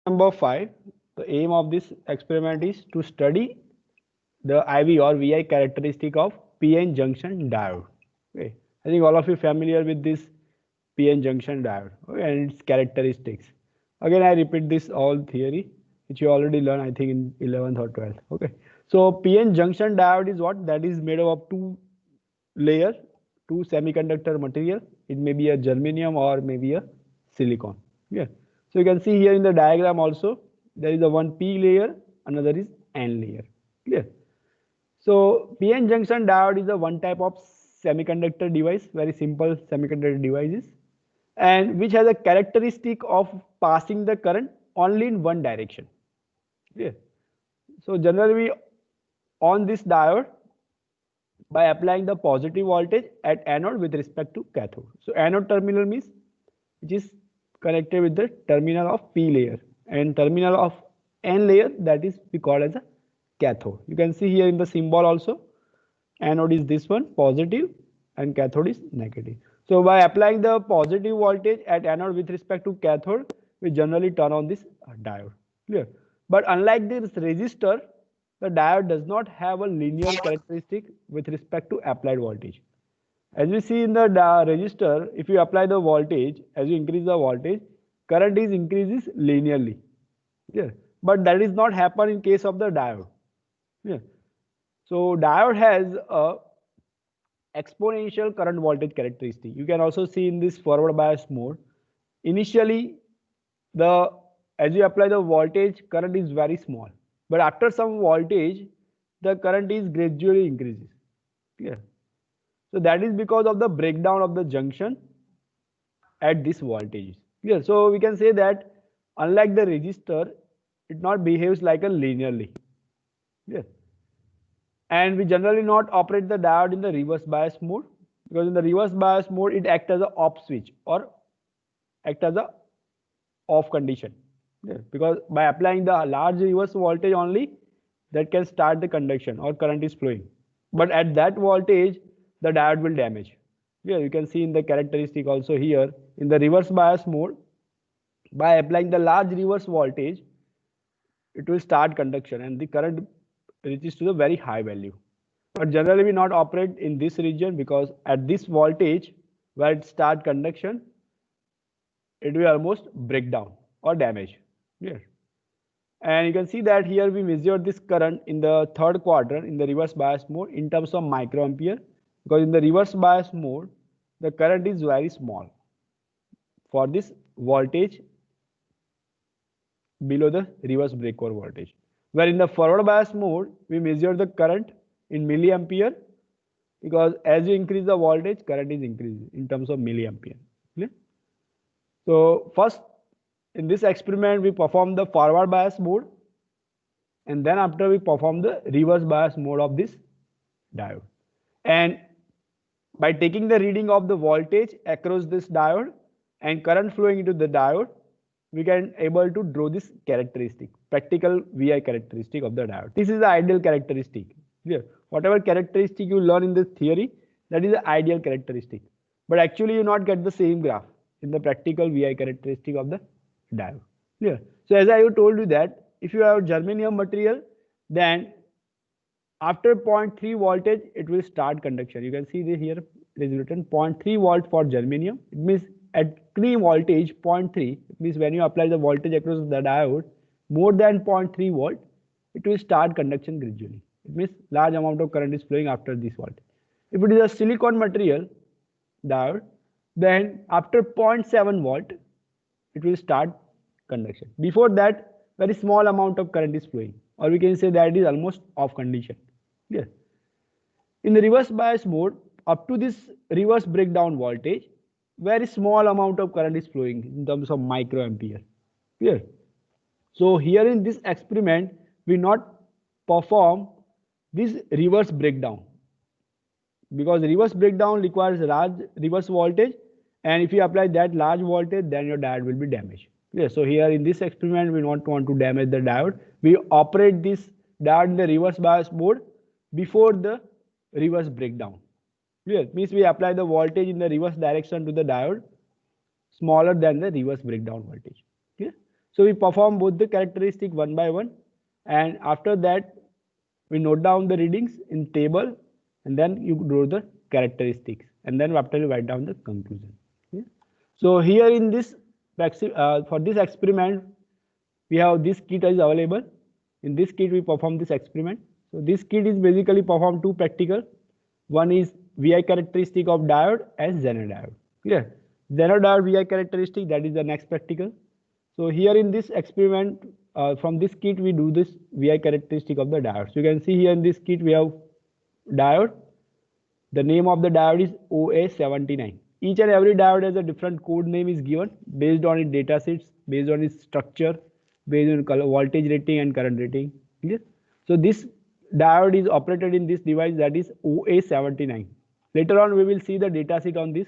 Number 5, the aim of this experiment is to study the IV or VI characteristic of PN junction diode. Okay. I think all of you familiar with this PN junction diode, okay, and its characteristics. Again, I repeat this all theory which you already learned, I think, in 11th or 12th. Okay. So PN junction diode is what? That is made up of two layer, two semiconductor material. It may be a germanium or maybe a silicon. Yeah. So you can see here in the diagram also, there is a one P layer, another is N layer. Clear? So PN junction diode is a one type of semiconductor device, very simple semiconductor devices, and which has a characteristic of passing the current only in one direction. Clear? So generally we on this diode by applying the positive voltage at anode with respect to cathode. So anode terminal means which is connected with the terminal of P layer, and terminal of N layer, that is we call as a cathode. You can see here in the symbol also, anode is this one positive and cathode is negative. So by applying the positive voltage at anode with respect to cathode, we generally turn on this diode. Clear? But unlike this resistor, the diode does not have a linear characteristic with respect to applied voltage. As we see in the resistor, if you apply the voltage, as you increase the voltage, current is increases linearly. Yeah. But that is not happen in case of the diode. Yeah. So diode has a exponential current voltage characteristic. You can also see in this forward bias mode. Initially, the as you apply the voltage, current is very small. But after some voltage, the current is gradually increases. Clear? So that is because of the breakdown of the junction at this voltage. Clear? So we can say that unlike the resistor, it not behaves like a linearly. Clear? And we generally not operate the diode in the reverse bias mode, because in the reverse bias mode it acts as a off switch or act as a off condition. Yeah. Because by applying the large reverse voltage only, that can start the conduction or current is flowing. But at that voltage, the diode will damage. Yeah, you can see in the characteristic also here in the reverse bias mode, by applying the large reverse voltage, it will start conduction and the current reaches to the very high value. But generally we not operate in this region, because at this voltage where it start conduction, it will almost break down or damage. Yeah. And you can see that here we measure this current in the third quadrant in the reverse bias mode in terms of microampere, because in the reverse bias mode the current is very small for this voltage below the reverse breakover voltage, where in the forward bias mode we measure the current in milliampere, because as you increase the voltage, current is increasing in terms of milliampere. Clear? So first in this experiment we perform the forward bias mode, and then after we perform the reverse bias mode of this diode. And by taking the reading of the voltage across this diode and current flowing into the diode, we can able to draw this characteristic, practical VI characteristic of the diode. This is the ideal characteristic. Clear? Whatever characteristic you learn in this theory, that is the ideal characteristic. But actually you not get the same graph in the practical VI characteristic of the diode. Clear? So as I told you that if you have germanium material, then after 0.3 voltage it will start conduction. You can see this here, it is written 0.3 volt for germanium. It means at clean voltage 0.3, it means when you apply the voltage across the diode more than 0.3 volt, it will start conduction gradually. It means large amount of current is flowing after this voltage. If it is a silicon material diode, then after 0.7 volt it will start conduction. Before that, very small amount of current is flowing, or we can say that it is almost off condition. Clear? In the reverse bias mode, up to this reverse breakdown voltage, very small amount of current is flowing in terms of microampere. Clear? So here in this experiment, we not perform this reverse breakdown, because reverse breakdown requires large reverse voltage, and if you apply that large voltage, then your diode will be damaged. Clear? So here in this experiment, we don't want to damage the diode. We operate this diode in the reverse bias mode before the reverse breakdown. Clear? Means we apply the voltage in the reverse direction to the diode smaller than the reverse breakdown voltage. Clear? So we perform both the characteristic one by one, and after that we note down the readings in table, and then you draw the characteristics, and then after you write down the conclusion. Yeah. So here in this for this experiment, we have this kit is available. In this kit we perform this experiment. So this kit is basically perform two practical. One is VI characteristic of diode and Zener diode. Clear? Zener diode VI characteristic, that is the next practical. So here in this experiment, from this kit we do this VI characteristic of the diode. So you can see here in this kit we have diode. The name of the diode is OA79. Each and every diode has a different code name is given based on its data sets, based on its structure, based on color, voltage rating and current rating. Clear? So this diode is operated in this device, that is OA79. Later on we will see the data sheet on this.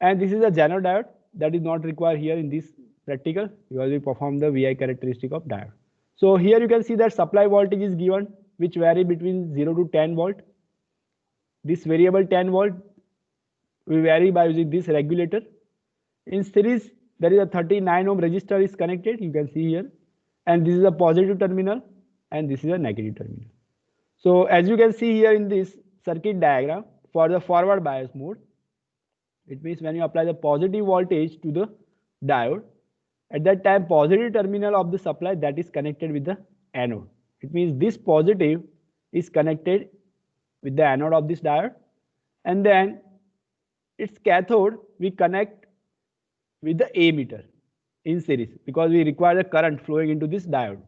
And this is a Zener diode that is not required here in this practical because we perform the VI characteristic of diode. So here you can see that supply voltage is given which vary between 0 to 10 volt. This variable 10 volt we vary by using this regulator. In series there is a 39 ohm resistor is connected, you can see here, and this is a positive terminal and this is a negative terminal. So as you can see here in this circuit diagram, for the forward bias mode, it means when you apply the positive voltage to the diode, at that time positive terminal of the supply that is connected with the anode. It means this positive is connected with the anode of this diode, and then its cathode we connect with the ammeter in series because we require the current flowing into this diode.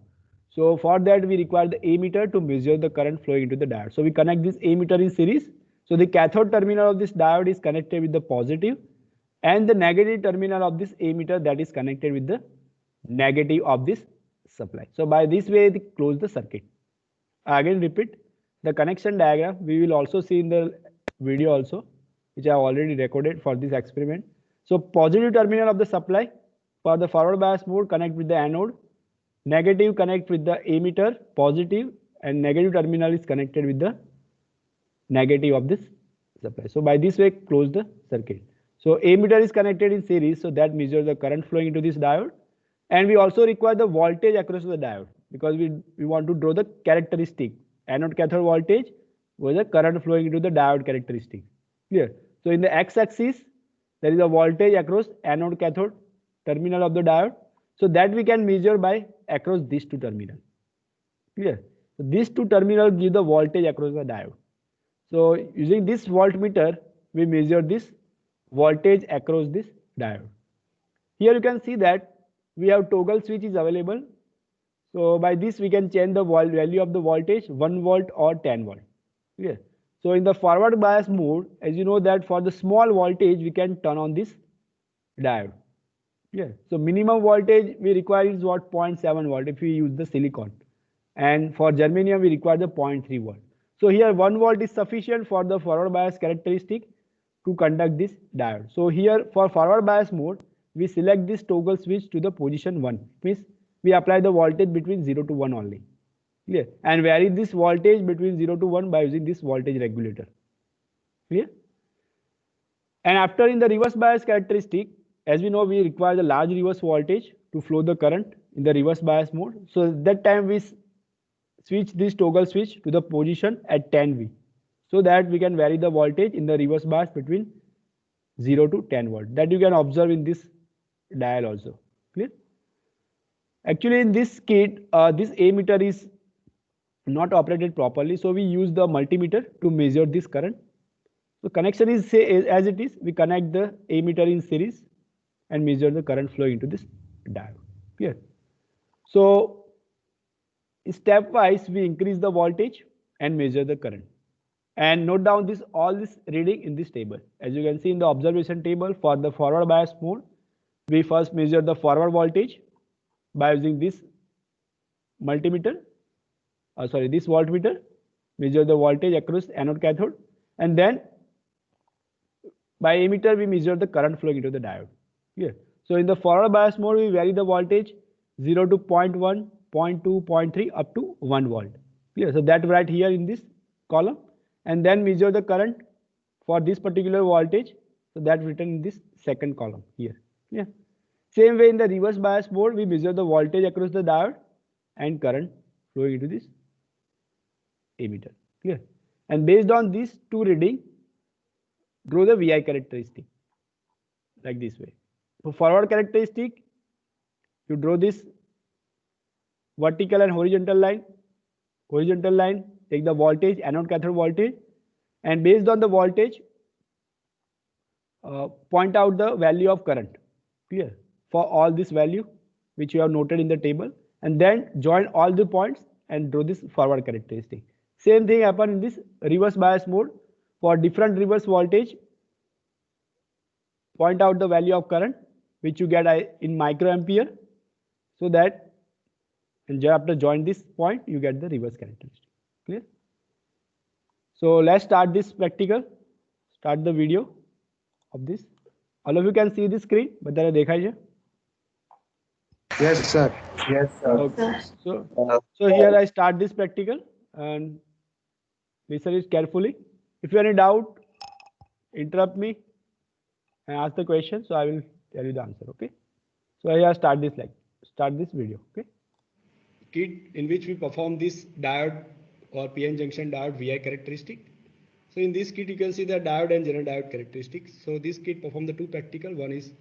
So for that we require the ammeter to measure the current flowing into the diode. So we connect this ammeter in series. So the cathode terminal of this diode is connected with the positive, and the negative terminal of this ammeter that is connected with the negative of this supply. So by this way they close the circuit. Again repeat the connection diagram. We will also see in the video also, which I have already recorded for this experiment. So positive terminal of the supply for the forward bias mode connect with the anode, negative connect with the ammeter positive, and negative terminal is connected with the negative of this supply. So by this way close the circuit. So ammeter is connected in series, so that measures the current flowing into this diode, and we also require the voltage across the diode because we want to draw the characteristic anode cathode voltage with the current flowing into the diode characteristic. Clear? So in the x-axis there is a voltage across anode cathode terminal of the diode, so that we can measure by across these two terminals. Clear? So these two terminals give the voltage across the diode. So using this voltmeter we measure this voltage across this diode. Here you can see that we have toggle switch is available. So by this we can change the value of the voltage 1 volt or 10 volt. Clear? So in the forward bias mode, as you know that for the small voltage we can turn on this diode. Yeah. So minimum voltage we require is what, 0.7 volt if we use the silicon, and for germanium we require the 0.3 volt. So here 1 volt is sufficient for the forward bias characteristic to conduct this diode. So here for forward bias mode we select this toggle switch to the position 1, means we apply the voltage between 0 to 1 only. Clear? And vary this voltage between 0 to 1 by using this voltage regulator. Clear? And after in the reverse bias characteristic, as we know we require the large reverse voltage to flow the current in the reverse bias mode. So that time we switch this toggle switch to the position at 10V, so that we can vary the voltage in the reverse bias between 0 to 10 volt. That you can observe in this dial also. Clear? Actually in this kit this ammeter is not operated properly, so we use the multimeter to measure this current. So connection is as it is, we connect the ammeter in series and measure the current flow into this diode. Clear? So stepwise we increase the voltage and measure the current, and note down this all this reading in this table. As you can see in the observation table, for the forward bias mode we first measure the forward voltage by using this multimeter, this voltmeter, measure the voltage across anode cathode, and then by ammeter we measure the current flowing into the diode. Clear? So in the forward bias mode we vary the voltage 0 to 0.1, 0.2, 0.3 up to 1 volt. Clear? So that right here in this column, and then measure the current for this particular voltage, so that written in this second column here. Yeah. Same way in the reverse bias mode, we measure the voltage across the diode and current flowing into this emitter. Clear? And based on these two reading, draw the VI characteristic like this way. For forward characteristic, you draw this vertical and horizontal line. Horizontal line, take the voltage, anode cathode voltage, and based on the voltage, point out the value of current. Clear? For all this value which you have noted in the table, and then join all the points and draw this forward characteristic. Same thing happen in this reverse bias mode. For different reverse voltage, point out the value of current which you get in microampere, so that and after join this point you get the reverse characteristic. Clear? So let's start this practical. Start the video of this. All of you can see the screen. Badara dekha hai? Yes, sir. Yes, sir. Okay. So here I start this practical and listen it carefully. If you have any doubt, interrupt me and ask the question. So I will tell you the answer. Okay. So here I start this video. Okay. Kit in which we perform this diode or PN junction diode VI characteristic. So in this kit you can see the diode and general diode characteristics. So this kit perform the two practical. One is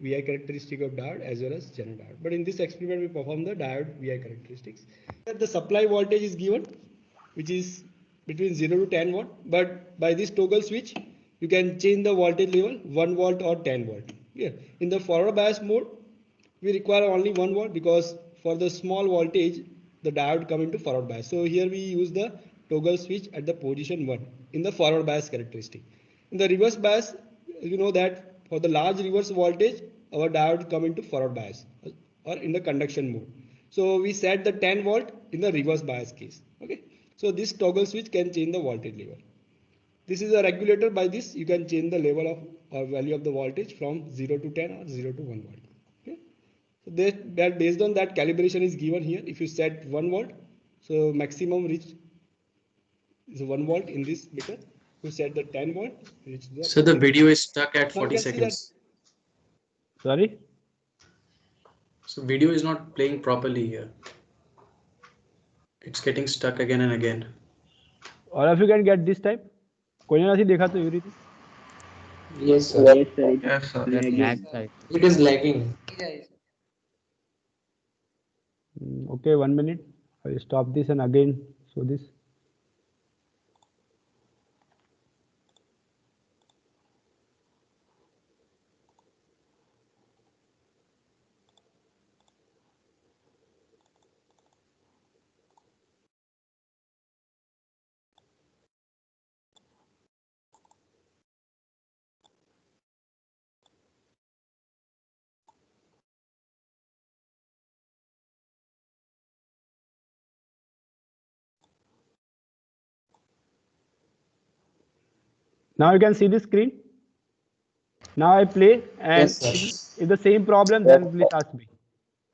VI characteristic of diode as well as general diode. But in this experiment we perform the diode VI characteristics. The supply voltage is given, which is between 0 to 10 watt. But by this toggle switch you can change the voltage level 1 volt or 10 volt. Yeah. In the forward bias mode we require only 1 volt because for the small voltage the diode come into forward bias. So here we use the toggle switch at the position 1 in the forward bias characteristic. In the reverse bias, you know that for the large reverse voltage our diode come into forward bias or in the conduction mode. So we set the 10 volt in the reverse bias case. Okay. So this toggle switch can change the voltage level. This is a regulator. By this you can change the level of or value of the voltage from 0 to 10 or 0 to 1 volt. So that based on that calibration is given here. If you set 1 volt, so maximum reach is 1 volt in this meter. If you set the 10 volt, reach the. So the video is stuck at 40 seconds. Sorry? So video is not playing properly here. It's getting stuck again and again. All of you can get this type? कोई ने देखा तो Yuri थी? Yes, sir. Yes, sir. Yes, sir. It It is lagging. Okay, 1 minute. I will stop this and again show this. Now you can see the screen. Now I play and Yes, if the same problem then please ask me.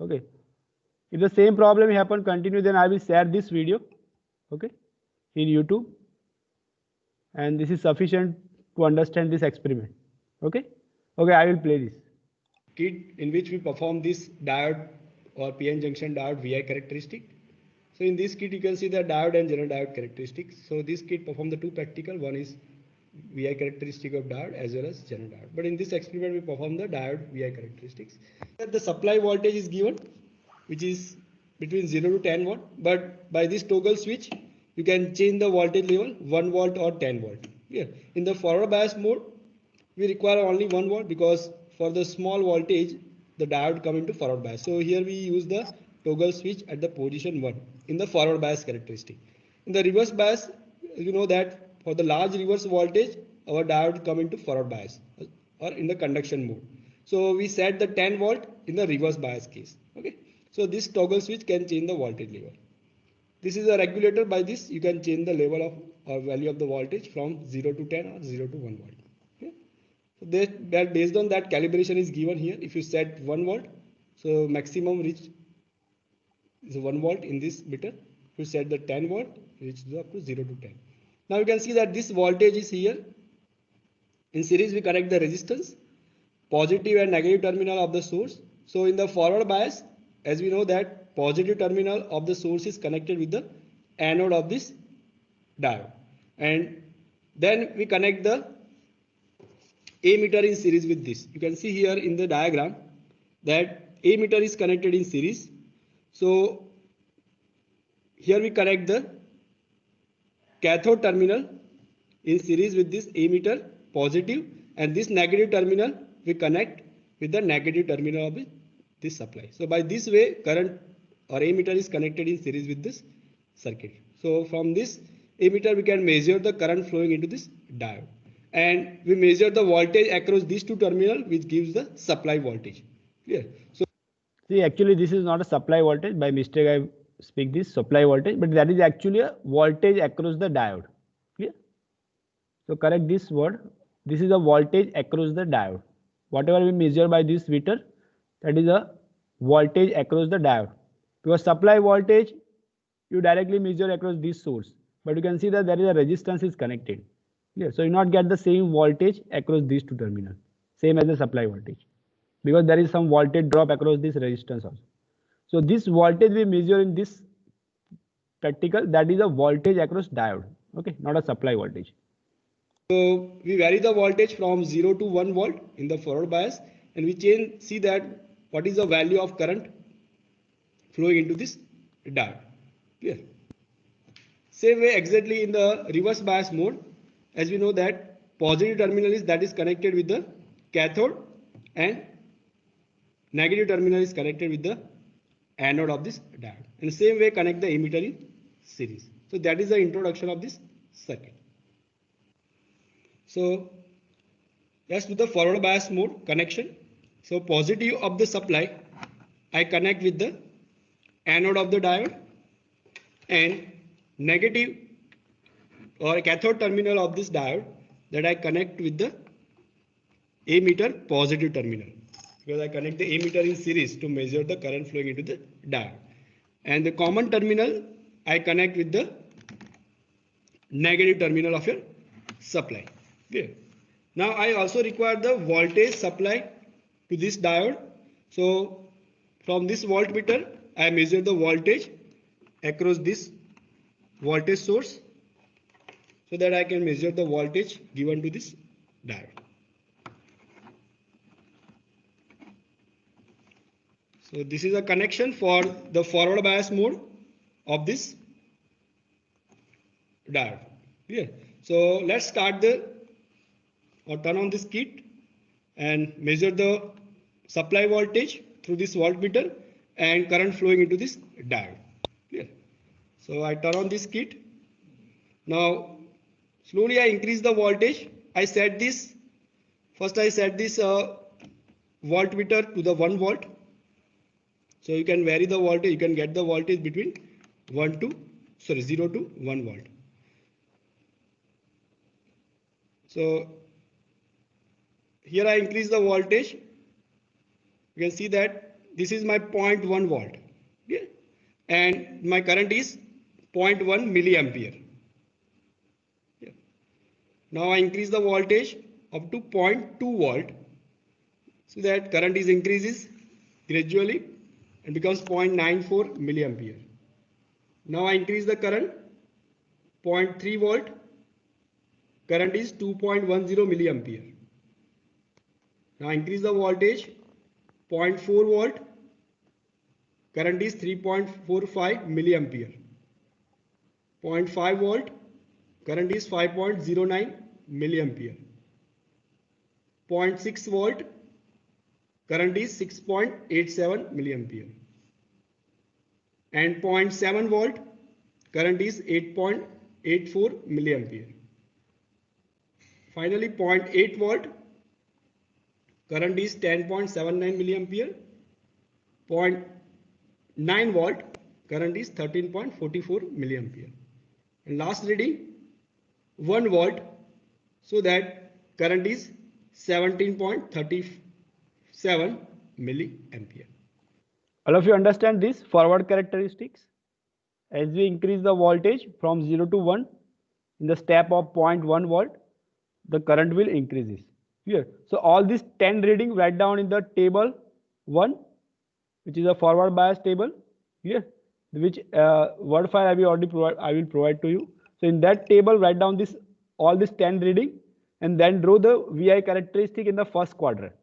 Okay. If the same problem happen continue, then I will share this video. Okay. In YouTube. And this is sufficient to understand this experiment. Okay. Okay, I will play this. Kit in which we perform this diode or PN junction diode VI characteristic. So in this kit you can see the diode and general diode characteristics. So this kit perform the two practical. One is VI characteristic of diode as well as general diode. But in this experiment we perform the diode VI characteristics. The supply voltage is given, which is between 0 to 10 watt. But by this toggle switch you can change the voltage level 1 volt or 10 volt. Yeah. In the forward bias mode we require only 1 volt because for the small voltage the diode come into forward bias. So here we use the toggle switch at the position 1 in the forward bias characteristic. In the reverse bias, you know that for the large reverse voltage our diode come into forward bias or in the conduction mode. So we set the 10 volt in the reverse bias case. Okay. So this toggle switch can change the voltage level. This is a regulator. By this you can change the level of or value of the voltage from 0 to 10 or 0 to 1 volt. Okay. So that based on that calibration is given here. If you set 1 volt, so maximum reach is 1 volt in this meter. If you set the 10 volt, reach up to 0 to 10. Now you can see that this voltage is here. In series we connect the resistance positive and negative terminal of the source. So in the forward bias, as we know that positive terminal of the source is connected with the anode of this diode, and then we connect the ammeter in series with this. You can see here in the diagram that ammeter is connected in series. So here we connect the cathode terminal in series with this ammeter positive, and this negative terminal we connect with the negative terminal of this supply. So by this way current or ammeter is connected in series with this circuit. So from this ammeter we can measure the current flowing into this diode, and we measure the voltage across these two terminals, which gives the supply voltage. Clear? So see, actually this is not a supply voltage. By mistake I speak this supply voltage, but that is actually a voltage across the diode. Clear? So correct this word. This is a voltage across the diode. Whatever we measure by this meter, that is a voltage across the diode. Because supply voltage you directly measure across this source, but you can see that there is a resistance is connected. Clear? So you not get the same voltage across these two terminals, same as the supply voltage, because there is some voltage drop across this resistance also. So this voltage we measure in this practical, that is a voltage across diode, okay, not a supply voltage. So we vary the voltage from 0 to 1 volt in the forward bias, and we see that what is the value of current flowing into this diode. Clear? Same way exactly in the reverse bias mode, as we know that positive terminal is connected with the cathode, and negative terminal is connected with the anode of this diode. In the same way connect the ammeter in series. So that is the introduction of this circuit. So let's do the forward bias mode connection. So positive of the supply I connect with the anode of the diode, and negative or cathode terminal of this diode that I connect with the ammeter positive terminal, because I connect the ammeter in series to measure the current flowing into the diode, and the common terminal I connect with the negative terminal of your supply. Okay. Now I also require the voltage supply to this diode. So from this voltmeter I measure the voltage across this voltage source, so that I can measure the voltage given to this diode. So this is a connection for the forward bias mode of this diode. Clear? So let's start or turn on this kit and measure the supply voltage through this voltmeter and current flowing into this diode. Clear? So I turn on this kit. Now slowly I increase the voltage. I set this voltmeter to the 1 volt. So you can vary the voltage, you can get the voltage between 0 to 1 volt. So here I increase the voltage. You can see that this is my 0.1 volt. Okay? And my current is 0.1 milliampere. Yeah. Now I increase the voltage up to 0.2 volt. So that current increases gradually and becomes 0.94 milliampere. Now I increase the current 0.3 volt. Current is 2.10 milliampere. Now increase the voltage 0.4 volt. Current is 3.45 milliampere. 0.5 volt. Current is 5.09 milliampere. 0.6 volt. Current is 6.87 milliampere. And 0.7 volt. Current is 8.84 milliampere. Finally 0.8 volt. Current is 10.79 milliampere. 0.9 volt. Current is 13.44 milliampere. And last reading 1 volt. So that current is 17.37 milliampere. All of you understand this forward characteristics? As we increase the voltage from 0 to 1 in the step of 0.1 volt, the current will increase. Here. So all these 10 reading write down in the table 1, which is a forward bias table. Here, which word file I will provide to you. So in that table, write down this all this 10 reading and then draw the VI characteristic in the first quadrant.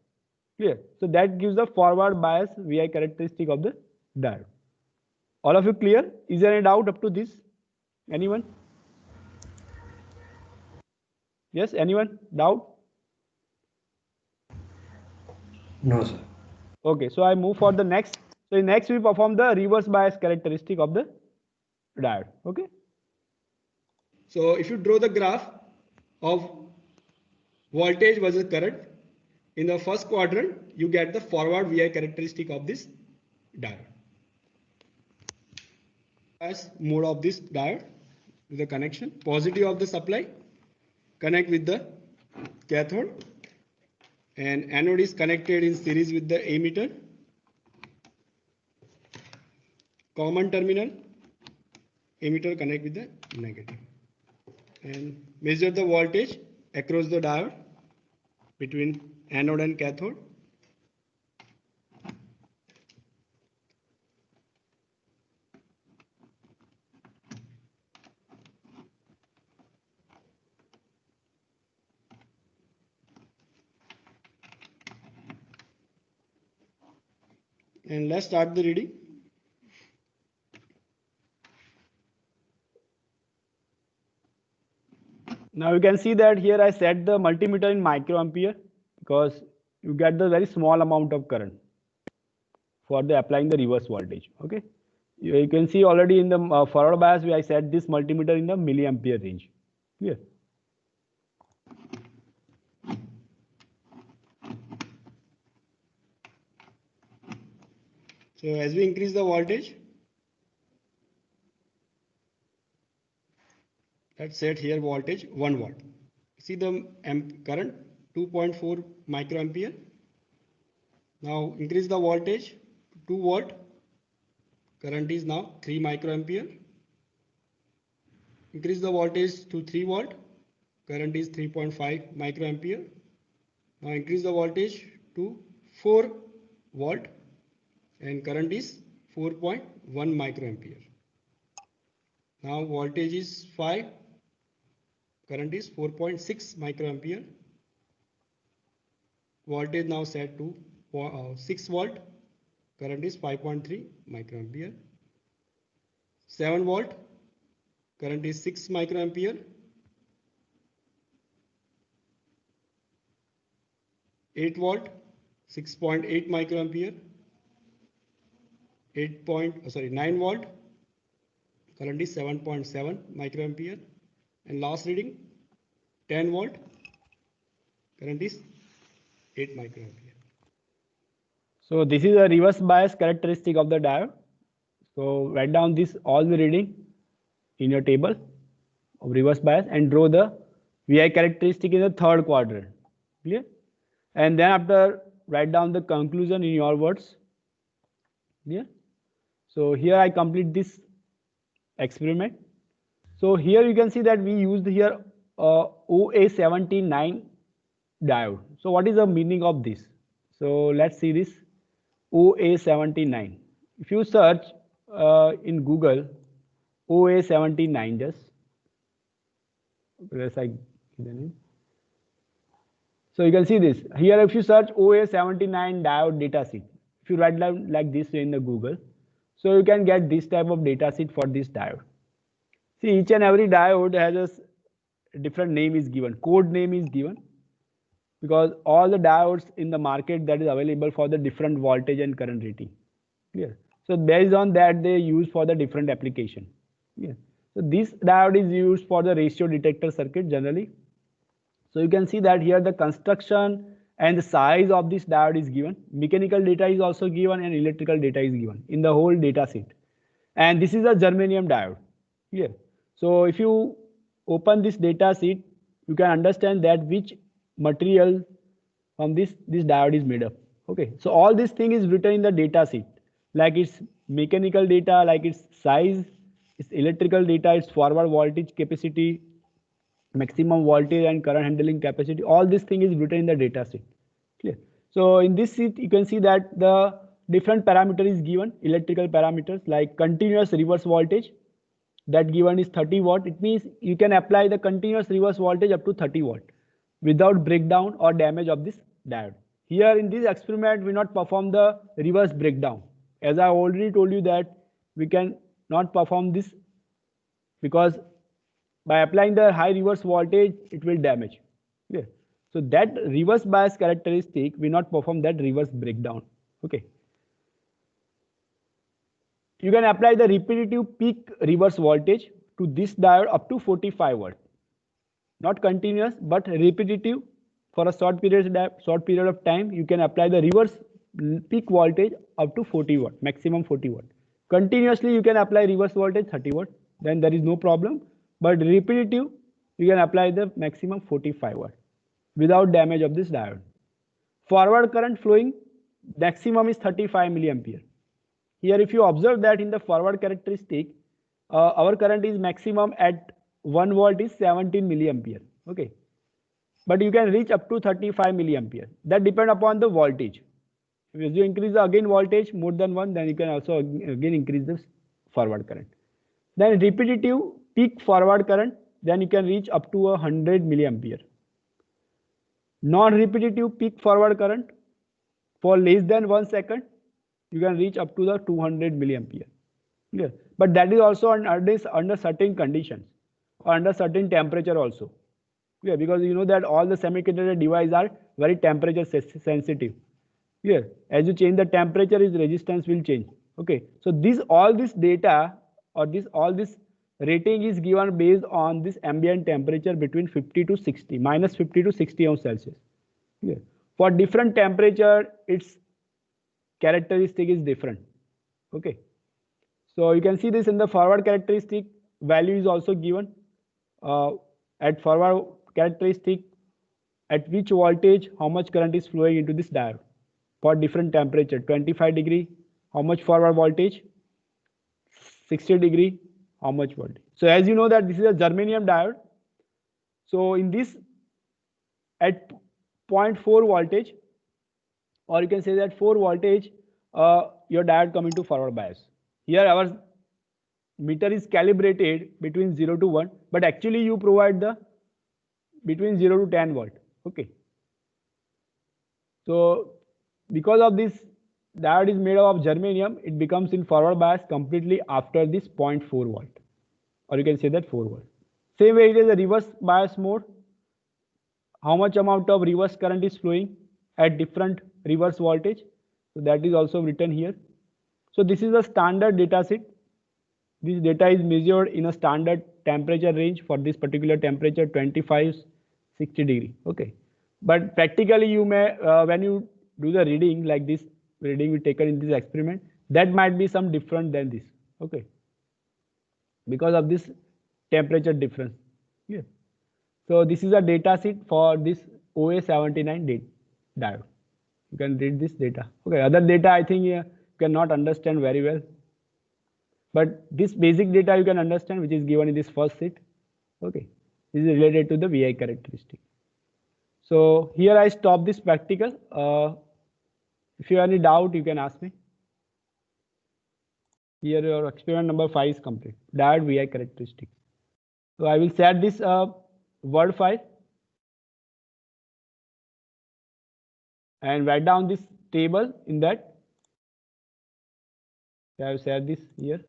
Clear? So that gives the forward bias VI characteristic of the diode. All of you clear? Is there any doubt up to this? Anyone? Yes, anyone? Doubt? No, sir. Okay, so I move for the next. So in next we perform the reverse bias characteristic of the diode. Okay. So if you draw the graph of voltage versus current in the first quadrant, you get the forward VI characteristic of this diode. As mode of this diode, the connection positive of the supply connect with the cathode, and anode is connected in series with the emitter. Common terminal, emitter connect with the negative, and measure the voltage across the diode between anode and cathode. And let's start the reading. Now you can see that here I set the multimeter in microampere because you get the very small amount of current for the applying the reverse voltage. Okay, you can see already in the forward bias I set this multimeter in the milliampere range. Clear? So as we increase the voltage, let's set here voltage 1 watt. See the current 2.4 microampere. Now increase the voltage 2 watt. Current is now 3 microampere. Increase the voltage to 3 watt. Current is 3.5 microampere. Now increase the voltage to 4 volt and current is 4.1 microampere. Now voltage is 5, current is 4.6 microampere. Voltage now set to 6 volt, current is 5.3 microampere. 7 volt, current is 6 microampere. 8 volt, 6.8 microampere. 9 volt, current is 7.7 microampere, and last reading 10 volt, current is 8 microampere. So this is a reverse bias characteristic of the diode. So write down this all the reading in your table of reverse bias and draw the VI characteristic in the third quadrant. Clear? And then after write down the conclusion in your words. Clear? So here I complete this experiment. So here you can see that we used here OA79 diode. So what is the meaning of this? So let's see this OA79. If you search in Google OA79, just let's I so you can see this here. If you search OA79 diode datasheet, if you write down like this in the Google, so you can get this type of datasheet for this diode. See, each and every diode has a different name is given, code name is given, because all the diodes in the market that is available for the different voltage and current rating. Clear? So based on that they use for the different application. Clear? So this diode is used for the ratio detector circuit generally. So you can see that here the construction and the size of this diode is given. Mechanical data is also given and electrical data is given in the whole data sheet. And this is a germanium diode. Here. So if you open this data sheet, you can understand that which material from this diode is made up. Okay. So all this thing is written in the data sheet, like its mechanical data, like its size, its electrical data, its forward voltage capacity, maximum voltage and current handling capacity. All this thing is written in the data sheet. Clear? So in this sheet, you can see that the different parameter is given, electrical parameters like continuous reverse voltage, that given is 30 watt. It means you can apply the continuous reverse voltage up to 30 watt without breakdown or damage of this diode. Here in this experiment, we not perform the reverse breakdown. As I already told you that we can not perform this because by applying the high reverse voltage, it will damage. Okay. So that reverse bias characteristic, we not perform that reverse breakdown. Okay. You can apply the repetitive peak reverse voltage to this diode up to 45 watt. Not continuous, but repetitive for a short period of time. You can apply the reverse peak voltage up to 40 watt, maximum 40 watt. Continuously, you can apply reverse voltage 30 watt. Then there is no problem. But repetitive, you can apply the maximum 45 watt without damage of this diode. Forward current flowing maximum is 35 milliampere. Here, if you observe that in the forward characteristic, our current is maximum at 1 volt is 17 milliampere. Okay, but you can reach up to 35 milliampere. That depend upon the voltage. If you increase the again voltage more than 1, then you can also again increase the forward current. Then repetitive peak forward current, then you can reach up to 100 milliampere. Non-repetitive peak forward current for less than 1 second, you can reach up to the 200 milliampere. Yeah. But that is also under certain conditions or under certain temperature also. Yeah, because you know that all the semiconductor devices are very temperature sensitive. Yeah, as you change the temperature, its resistance will change. Okay, so all this data or all this rating is given based on this ambient temperature between 50 to 60, minus 50 to 60 ohms Celsius. Yeah. For different temperature, its characteristic is different. Okay, so you can see this in the forward characteristic value is also given. At forward characteristic, at which voltage how much current is flowing into this diode for different temperature. 25 degree, how much forward voltage? 60 degree, how much voltage? So as you know that this is a germanium diode. So in this, at 0.4 voltage, or you can say that 4 voltage, your diode come into forward bias. Here our meter is calibrated between 0 to 1, but actually you provide the between 0 to 10 volt. Okay. So because of this diode is made of germanium, it becomes in forward bias completely after this 0.4 volt, or you can say that 4 volt. Same way it is a reverse bias mode. How much amount of reverse current is flowing at different reverse voltage? So that is also written here. So this is a standard data sheet. This data is measured in a standard temperature range for this particular temperature, 25, 60 degree. Okay, but practically you may when you do the reading like this reading we taken in this experiment, that might be some different than this. Okay, because of this temperature difference. Yeah. So this is a data sheet for this OA79 diode. You can read this data. Okay, other data I think you cannot understand very well. But this basic data you can understand, which is given in this first sheet. Okay, this is related to the VI characteristic. So here I stop this practical. If you have any doubt, you can ask me. Here your experiment number 5 is complete. Diode VI characteristic. So I will share this Word file and write down this table in that. I have shared this here.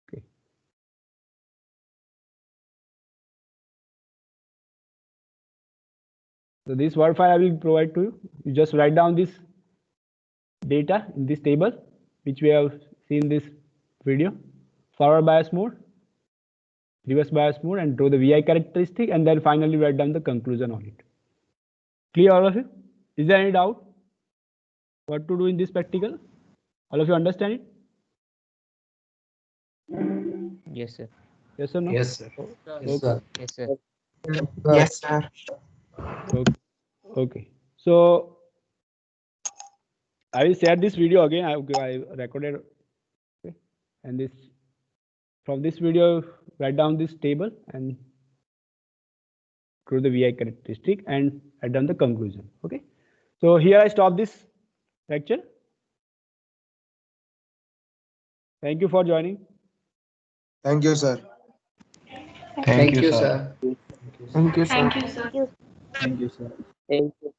Okay. So this Word file I will provide to you. You just write down this data in this table, which we have seen this video. Forward bias mode, reverse bias mode, and draw the VI characteristic, and then finally write down the conclusion on it. Clear, all of you? Is there any doubt? What to do in this practical? All of you understand it? Yes, sir. Yes or no? Yes, sir. Yes, sir. Yes, sir. Yes, sir. Okay. Okay. So I will share this video again. I recorded. Okay. And this from this video, write down this table and through the VI characteristic, and I done the conclusion. Okay, so here I stop this lecture. Thank you for joining. Thank you, sir. Thank you, sir. Thank you, sir. Thank you, sir. Thank you.